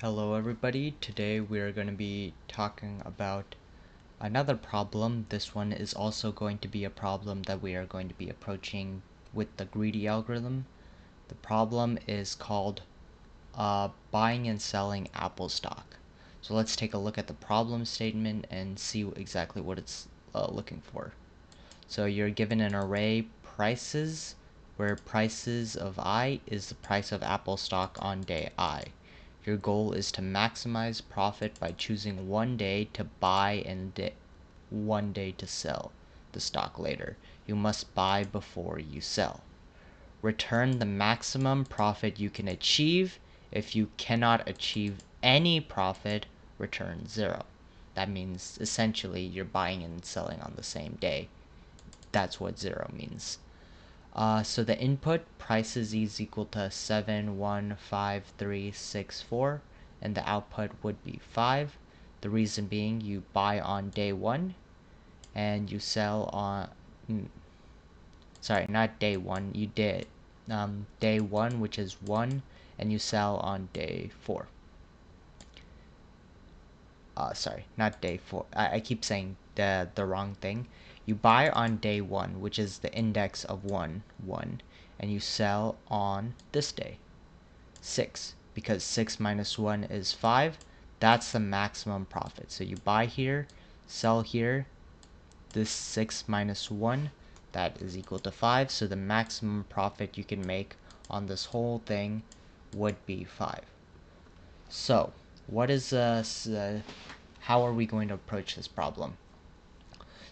Hello everybody, today we are going to be talking about another problem. This one is also going to be a problem that we are going to be approaching with the greedy algorithm. The problem is called buying and selling Apple stock. So let's take a look at the problem statement and see exactly what it's looking for. So you're given an array prices where prices of I is the price of Apple stock on day I. Your goal is to maximize profit by choosing one day to buy and one day to sell the stock later. You must buy before you sell. Return the maximum profit you can achieve. If you cannot achieve any profit, return 0. That means essentially you're buying and selling on the same day. That's what 0 means. So the input prices is equal to 7153664 and the output would be 5. The reason being you buy on day 1 and you sell on sorry, not day 1, you did day 1, which is 1, and you sell on day 4. Sorry, not day 4. I keep saying the wrong thing. You buy on day 1, which is the index of 1, and you sell on this day, 6, because 6 minus 1 is 5. That's the maximum profit. So you buy here, sell here, this 6 minus 1, that is equal to 5. So the maximum profit you can make on this whole thing would be 5. So what is how are we going to approach this problem?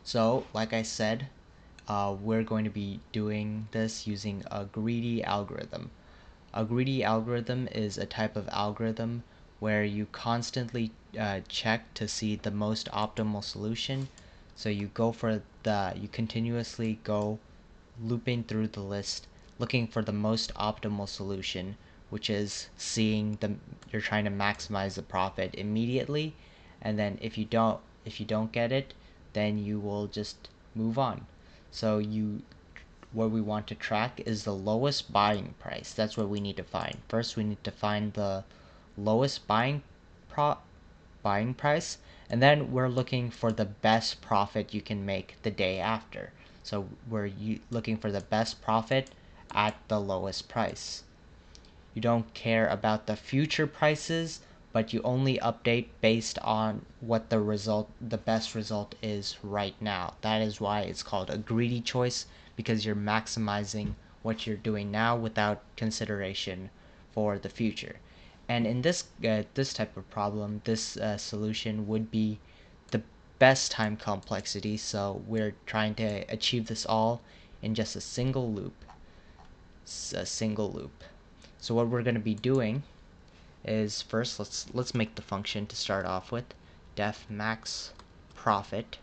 So like I said, we're going to be doing this using a greedy algorithm. A greedy algorithm is a type of algorithm where you constantly check to see the most optimal solution. So you continuously go looping through the list looking for the most optimal solution, which is you're trying to maximize the profit immediately, and then if you don't get it, then you will just move on. So what we want to track is the lowest buying price. That's what we need to find. First we need to find the lowest buying price, and then we're looking for the best profit you can make the day after. So we're looking for the best profit at the lowest price. You don't care about the future prices, but you only update based on what the best result is right now. That is why it's called a greedy choice, because you're maximizing what you're doing now without consideration for the future. And in this type of problem, this solution would be the best time complexity. So we're trying to achieve this all in just a single loop. So what we're going to be doing is first let's make the function to start off with, def max profit.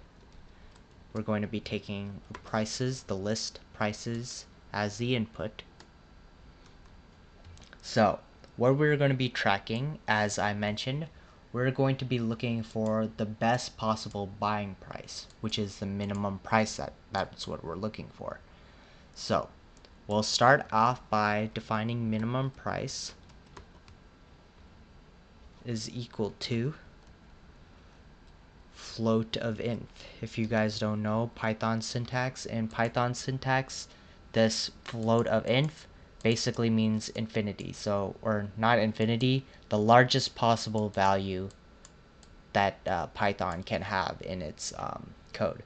We're going to be taking prices, the list prices, as the input. So what we're going to be tracking, as I mentioned, we're going to be looking for the best possible buying price, which is the minimum price. That's what we're looking for. So we'll start off by defining minimum price is equal to float of inf. If you guys don't know Python syntax, this float of inf basically means infinity. So, or not infinity, the largest possible value that Python can have in its code.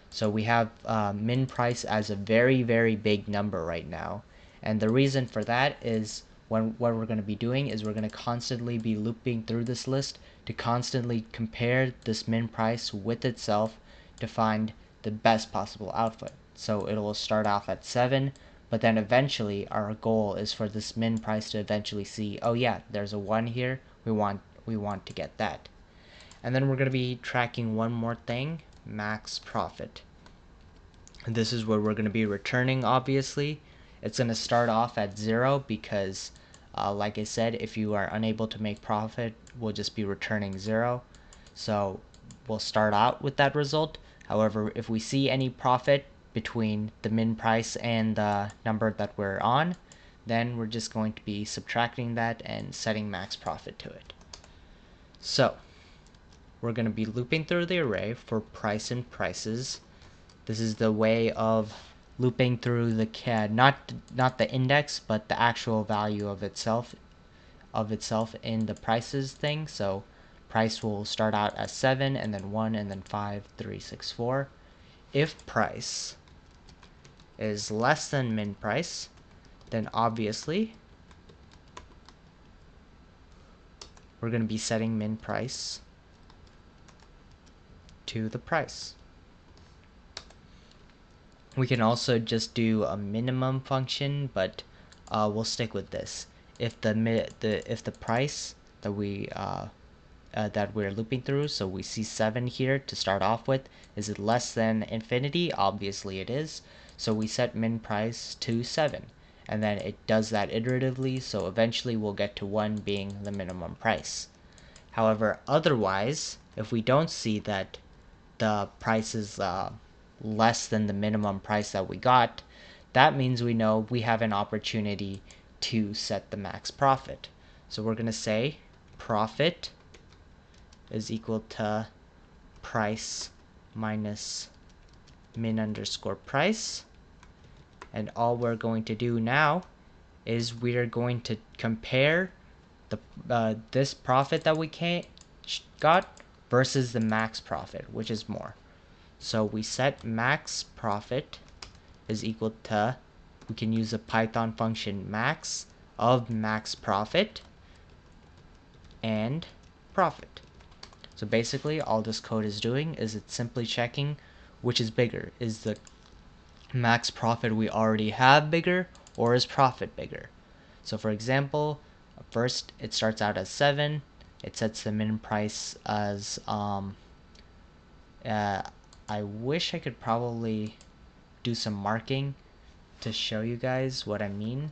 So we have min price as a very, very big number right now. And the reason for that is what we're going to be doing is we're going to constantly be looping through this list to constantly compare this min price with itself to find the best possible output. So it will start off at 7, but then eventually our goal is for this min price to eventually see, oh yeah, there's a 1 here, we want to get that. And then we're going to be tracking one more thing, max profit. And this is what we're going to be returning, obviously. It's going to start off at 0 because, like I said, if you are unable to make profit, we'll just be returning 0. So we'll start out with that result. However, if we see any profit between the min price and the number that we're on, then we're just going to be subtracting that and setting max profit to it. So we're going to be looping through the array for price and prices. This is the way of looping through the not the index, but the actual value of itself in the prices thing. So price will start out as 7 and then 1 and then 5, 3, 6, 4. If price is less than min price, then obviously we're going to be setting min price to the price. We can also just do a minimum function, but we'll stick with this. If the price that we're looping through, so we see 7 here to start off with, is it less than infinity? Obviously it is. So we set min price to 7, and then it does that iteratively, so eventually we'll get to 1 being the minimum price. However, otherwise, if we don't see that the price is less than the minimum price that we got, that means we know we have an opportunity to set the max profit. So we're going to say profit is equal to price minus min underscore price. And all we're going to do now is we're going to compare the this profit that we got versus the max profit, which is more. So we set max profit is equal to, we can use a Python function max of max profit and profit. So basically all this code is doing is it's simply checking which is bigger. Is the max profit we already have bigger, or is profit bigger? So for example, first it starts out as 7. It sets the min price as I wish I could probably do some marking to show you guys what I mean.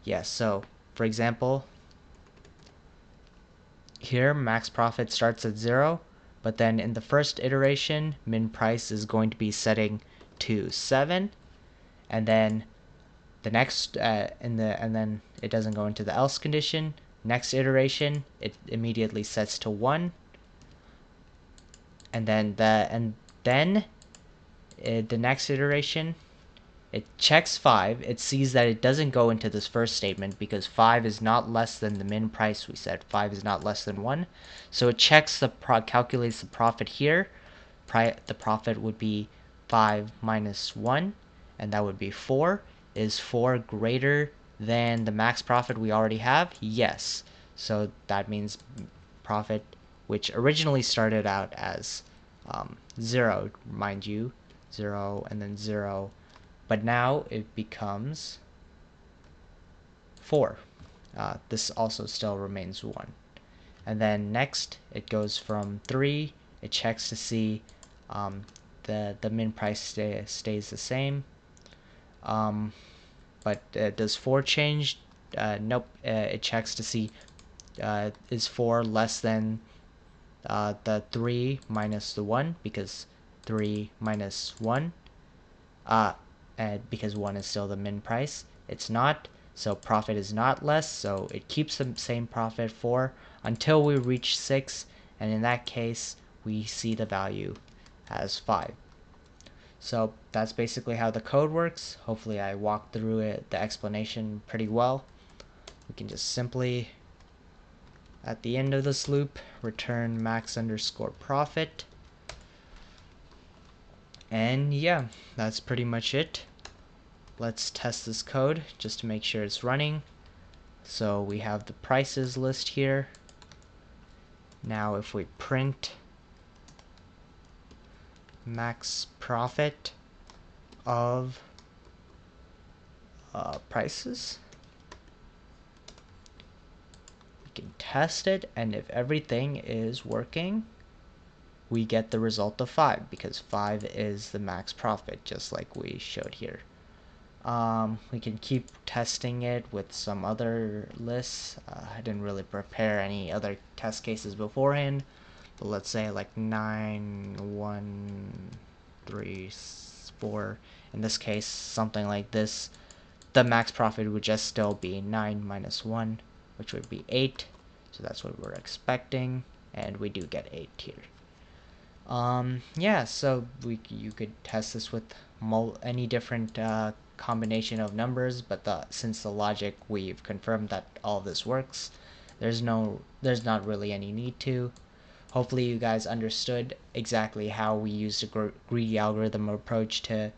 Yeah, so for example, here max profit starts at 0, but then in the first iteration min price is going to be setting to 7, and then the next and then it doesn't go into the else condition. Next iteration it immediately sets to 1, and then the next iteration it checks 5. It sees that it doesn't go into this first statement because 5 is not less than the min price we said. 5 is not less than 1. So it checks calculates the profit here. The profit would be 5 minus 1, and that would be 4. Is 4 greater than the max profit we already have? Yes. So that means profit, which originally started out as 0, mind you, 0 and then 0, but now it becomes 4. This also still remains 1. And then next it goes from 3. It checks to see the min price stays the same. But does 4 change? Nope. It checks to see is 4 less than the 3 minus the 1, because 3 minus 1 because 1 is still the min price. It's not, so profit is not less, so it keeps the same profit 4 until we reach 6, and in that case we see the value as 5. So that's basically how the code works. Hopefully I walked through the explanation pretty well. We can just simply, at the end of this loop, return max underscore profit. And yeah, that's pretty much it. Let's test this code just to make sure it's running. So we have the prices list here. Now if we print max profit of prices, we can test it, and if everything is working, we get the result of 5, because 5 is the max profit, just like we showed here. We can keep testing it with some other lists. I didn't really prepare any other test cases beforehand, but let's say like 9, 1, 3, 4. In this case, something like this. The max profit would just still be 9 minus 1, which would be 8. So that's what we're expecting. and we do get 8 here. Yeah, so you could test this with any different combination of numbers, but since the logic, we've confirmed that all of this works. There's not really any need to. Hopefully you guys understood exactly how we use the greedy algorithm approach to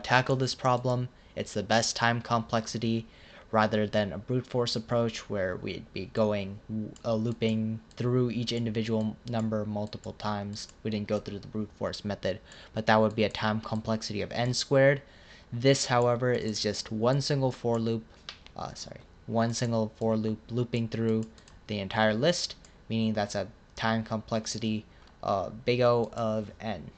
tackle this problem. It's the best time complexity rather than a brute force approach where we'd be going looping through each individual number multiple times. We didn't go through the brute force method, but that would be a time complexity of n squared. This, however, is just one single for loop looping through the entire list, meaning that's a time complexity big O of n.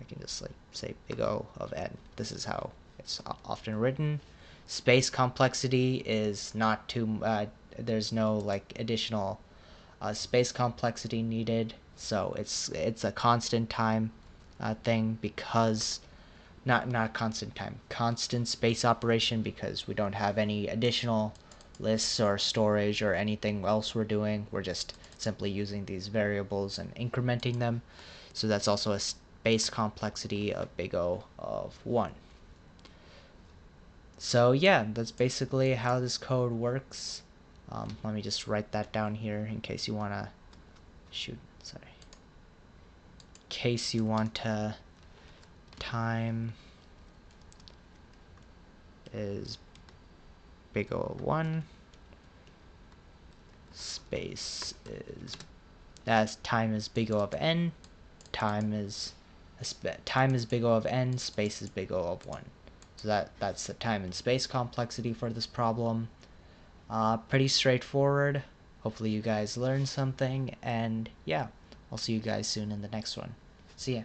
I can just like say big O of n. This is how it's often written. Space complexity is not too there's no like additional space complexity needed, so it's a constant time thing, because not constant time, constant space operation, because we don't have any additional lists or storage or anything else we're doing. We're just simply using these variables and incrementing them. So that's also a space complexity of big O of 1. So yeah, that's basically how this code works. Let me just write that down here in case you want to time is big O of 1, space is, as time is big O of n, time is big O of n, space is big O of 1. So that's the time and space complexity for this problem. Pretty straightforward. Hopefully you guys learned something, and yeah, I'll see you guys soon in the next one. See ya.